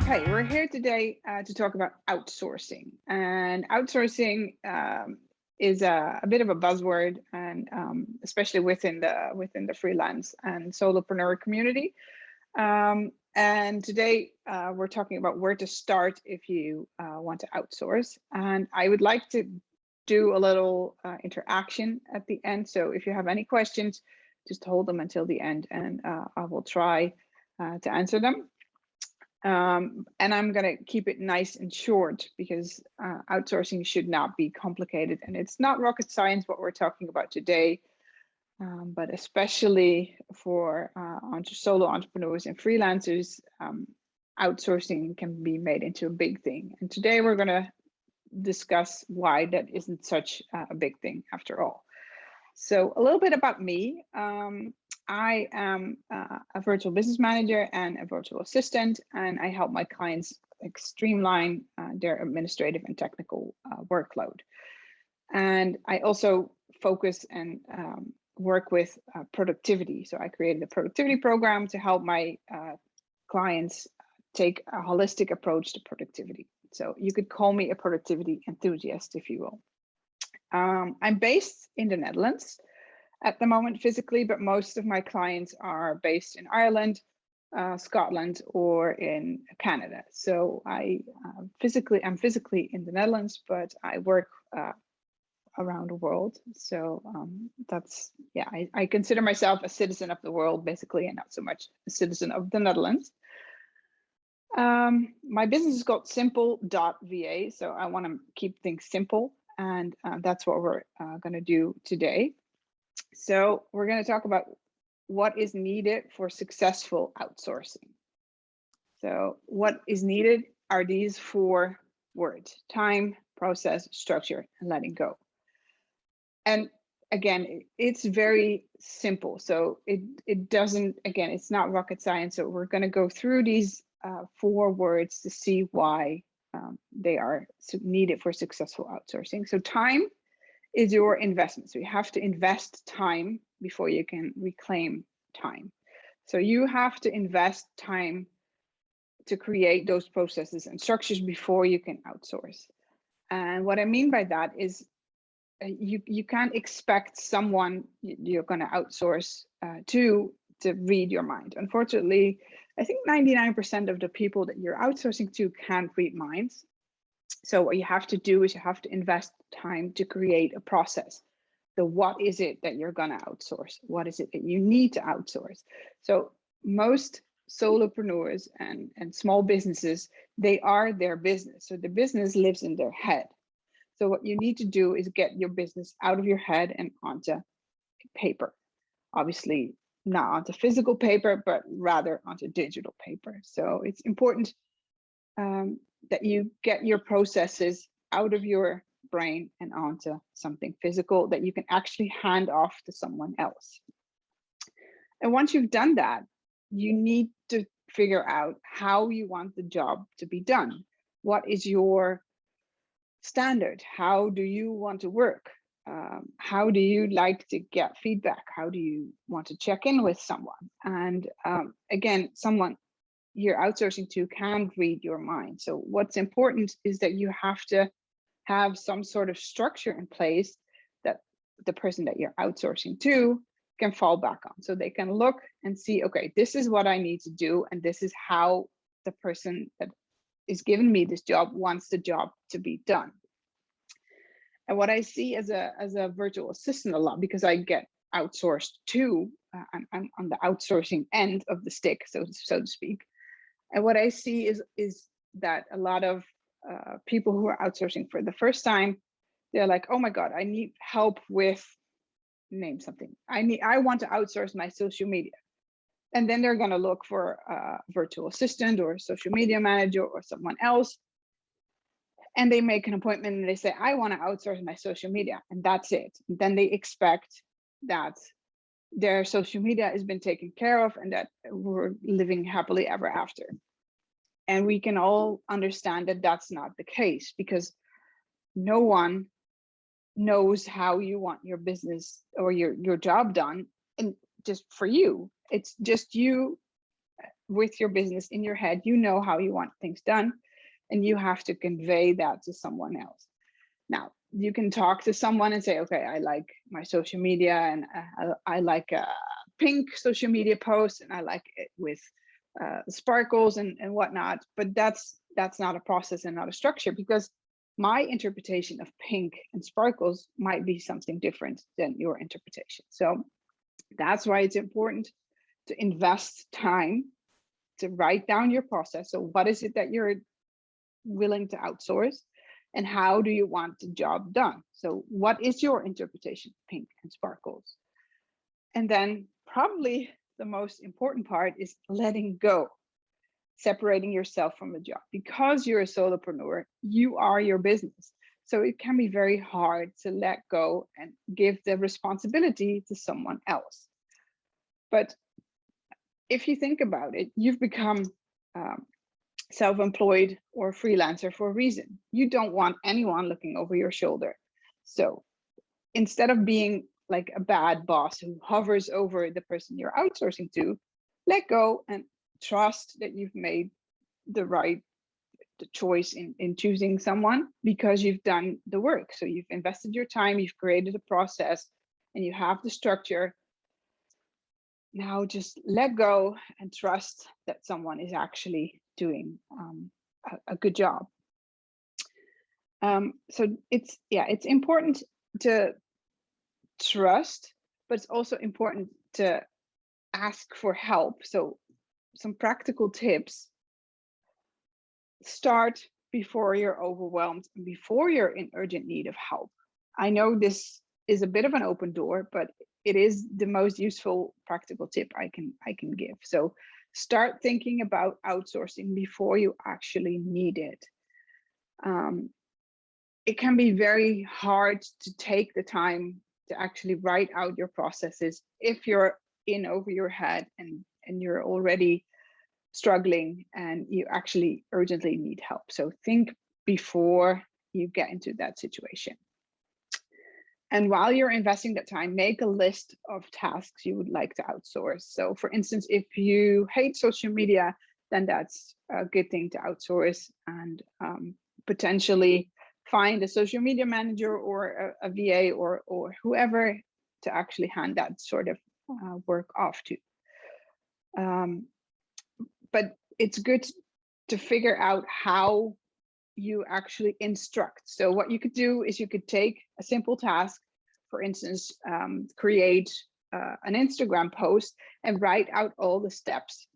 Okay, we're here today to talk about outsourcing, and outsourcing is a bit of a buzzword, and especially within the freelance and solopreneur community. And today we're talking about where to start if you want to outsource. And I would like to do a little interaction at the end. So if you have any questions, just hold them until the end, and I will try to answer them. And I'm going to keep it nice and short because outsourcing should not be complicated, and it's not rocket science what we're talking about today, but especially for solo entrepreneurs and freelancers, outsourcing can be made into a big thing. And today we're going to discuss why that isn't such a big thing after all. So a little bit about me. I am a virtual business manager and a virtual assistant, and I help my clients streamline their administrative and technical workload. And I also focus and work with productivity. So I created a productivity program to help my clients take a holistic approach to productivity. So you could call me a productivity enthusiast, if you will. I'm based in the Netherlands at the moment physically, but most of my clients are based in Ireland, Scotland, or in Canada. So I'm physically in the Netherlands, but I work around the world. So I consider myself a citizen of the world basically, and not so much a citizen of the Netherlands. My business is called simple.va, so I want to keep things simple, and that's what we're going to do today. So we're going to talk about what is needed for successful outsourcing. So what is needed are these 4 words: time, process, structure, and letting go. And again, it's very simple. So it doesn't, again, it's not rocket science. So we're going to go through these 4 words to see why they are needed for successful outsourcing. So time is your investment. So you have to invest time before you can reclaim time. So you have to invest time to create those processes and structures before you can outsource. And what I mean by that is you can't expect someone you're going to outsource to read your mind. Unfortunately, I think 99% of the people that you're outsourcing to can't read minds. So what you have to do is you have to invest time to create a process. So what is it that you're going to outsource? What is it that you need to outsource? So most solopreneurs and small businesses, they are their business. So the business lives in their head. So what you need to do is get your business out of your head and onto paper. Obviously not onto physical paper, but rather onto digital paper. So it's important that you get your processes out of your brain and onto something physical that you can actually hand off to someone else. And once you've done that, you need to figure out how you want the job to be done. What is your standard? How do you want to work? How do you like to get feedback? How do you want to check in with someone? And again, someone you're outsourcing to can't read your mind. So what's important is that you have to have some sort of structure in place that the person that you're outsourcing to can fall back on. So they can look and see, okay, this is what I need to do, and this is how the person that is giving me this job wants the job to be done. And what I see as a virtual assistant a lot, because I get outsourced too, I'm on the outsourcing end of the stick, so to speak. And what I see is that a lot of people who are outsourcing for the first time, they're like, oh my God, I need help with, name something. I want to outsource my social media. And then they're going to look for a virtual assistant or a social media manager or someone else. And they make an appointment and they say, I want to outsource my social media. And that's it. And then they expect that their social media has been taken care of and that we're living happily ever after. And we can all understand that that's not the case, because no one knows how you want your business or your job done, and just for you. It's just you with your business in your head. You know how you want things done, and you have to convey that to someone else. Now, you can talk to someone and say, okay, I like my social media, and I like a pink social media post, and I like it with sparkles and whatnot. But that's not a process and not a structure, because my interpretation of pink and sparkles might be something different than your interpretation. So that's why it's important to invest time to write down your process. So what is it that you're willing to outsource, and how do you want the job done? So what is your interpretation of pink and sparkles? And then probably the most important part is letting go, separating yourself from a job. Because you're a solopreneur, you are your business. So it can be very hard to let go and give the responsibility to someone else. But if you think about it, you've become self-employed or freelancer for a reason. You don't want anyone looking over your shoulder. So instead of being like a bad boss who hovers over the person you're outsourcing to, let go and trust that you've made the choice in choosing someone, because you've done the work. So you've invested your time, you've created a process, and you have the structure. Now just let go and trust that someone is actually doing a good job. So it's important to trust, but it's also important to ask for help. So some practical tips: start before you're overwhelmed and before you're in urgent need of help. I know this is a bit of an open door, but it is the most useful practical tip I can give. So start thinking about outsourcing before you actually need it. It can be very hard to take the time to actually write out your processes if you're in over your head and you're already struggling and you actually urgently need help. So think before you get into that situation. And while you're investing that time, make a list of tasks you would like to outsource. So for instance, if you hate social media, then that's a good thing to outsource, and potentially find a social media manager or a VA or whoever to actually hand that sort of work off to. But it's good to figure out how you actually instruct. So what you could do is you could take a simple task, for instance, create an Instagram post and write out all the steps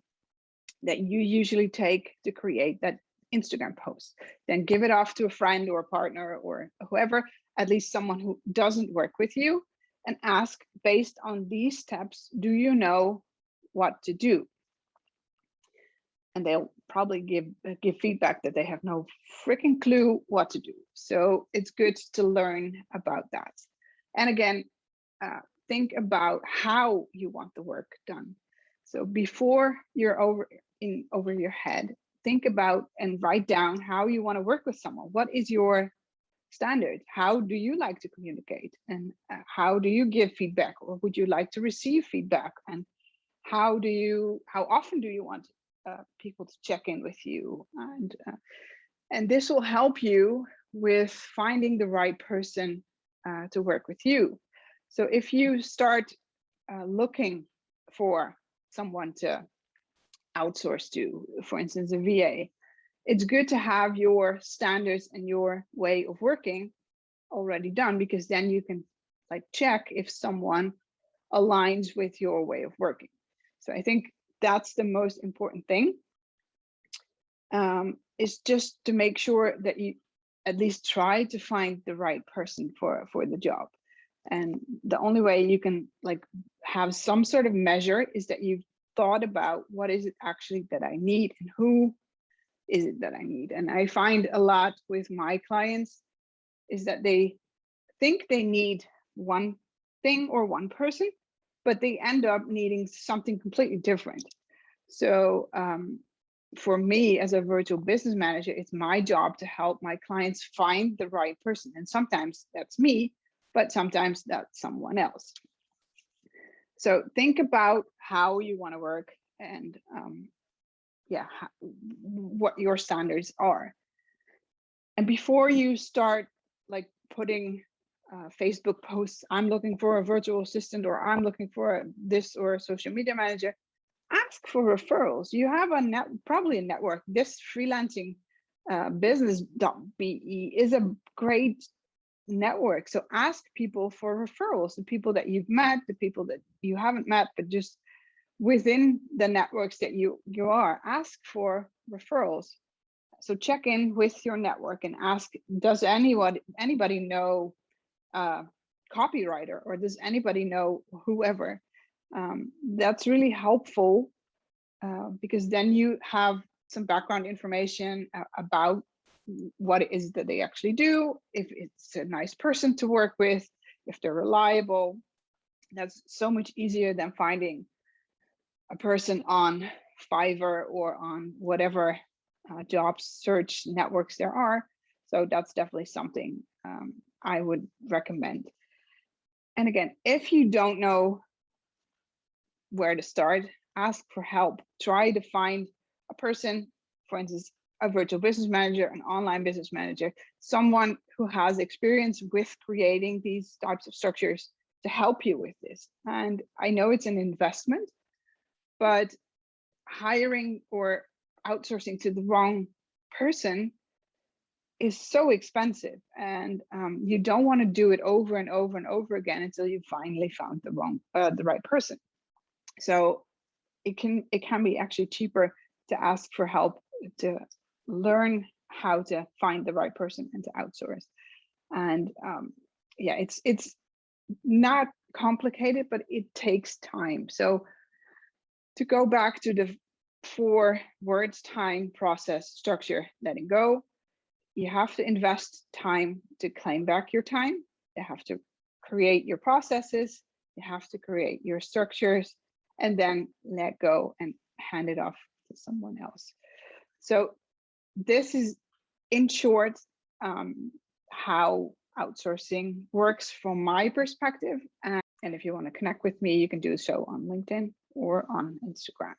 that you usually take to create that Instagram post. Then give it off to a friend or a partner or whoever, at least someone who doesn't work with you, and ask, based on these steps, do you know what to do? And they'll probably give feedback that they have no freaking clue what to do. So it's good to learn about that. And again, think about how you want the work done. So before you're over your head, think about and write down how you want to work with someone. What is your standard? How do you like to communicate? And how do you give feedback, or would you like to receive feedback? And how often do you want people to check in with you? And this will help you with finding the right person to work with you. So if you start looking for someone to outsource to, for instance, a VA, it's good to have your standards and your way of working already done, because then you can check if someone aligns with your way of working. So I think that's the most important thing, is just to make sure that you at least try to find the right person for the job. And the only way you can have some sort of measure is that you've thought about, what is it actually that I need, and who is it that I need? And I find a lot with my clients is that they think they need one thing or one person, but they end up needing something completely different. So for me as a virtual business manager, it's my job to help my clients find the right person. And sometimes that's me, but sometimes that's someone else. So think about how you want to work and what your standards are. And before you start like putting Facebook posts, I'm looking for a virtual assistant, or I'm looking for this or a social media manager, ask for referrals. You have probably a network. This freelancing business.be is a great network. So ask people for referrals, the people that you've met, the people that you haven't met, but just within the networks that you are, ask for referrals. So check in with your network and ask, does anybody know a copywriter, or does anybody know whoever? That's really helpful because then you have some background information about what it is that they actually do, if it's a nice person to work with, if they're reliable. That's so much easier than finding a person on Fiverr or on whatever job search networks there are. So that's definitely something I would recommend. And again, if you don't know where to start, ask for help. Try to find a person, for instance, a virtual business manager, an online business manager, someone who has experience with creating these types of structures to help you with this. And I know it's an investment, but hiring or outsourcing to the wrong person is so expensive, and you don't want to do it over and over and over again until you finally found the right person. So it can be actually cheaper to ask for help, to learn how to find the right person and to outsource. And it's not complicated, but it takes time. So to go back to the 4 words: time, process, structure, letting go, you have to invest time to claim back your time. You have to create your processes, you have to create your structures, and then let go and hand it off to someone else. So this is, in short, how outsourcing works from my perspective. And if you want to connect with me, you can do so on LinkedIn or on Instagram.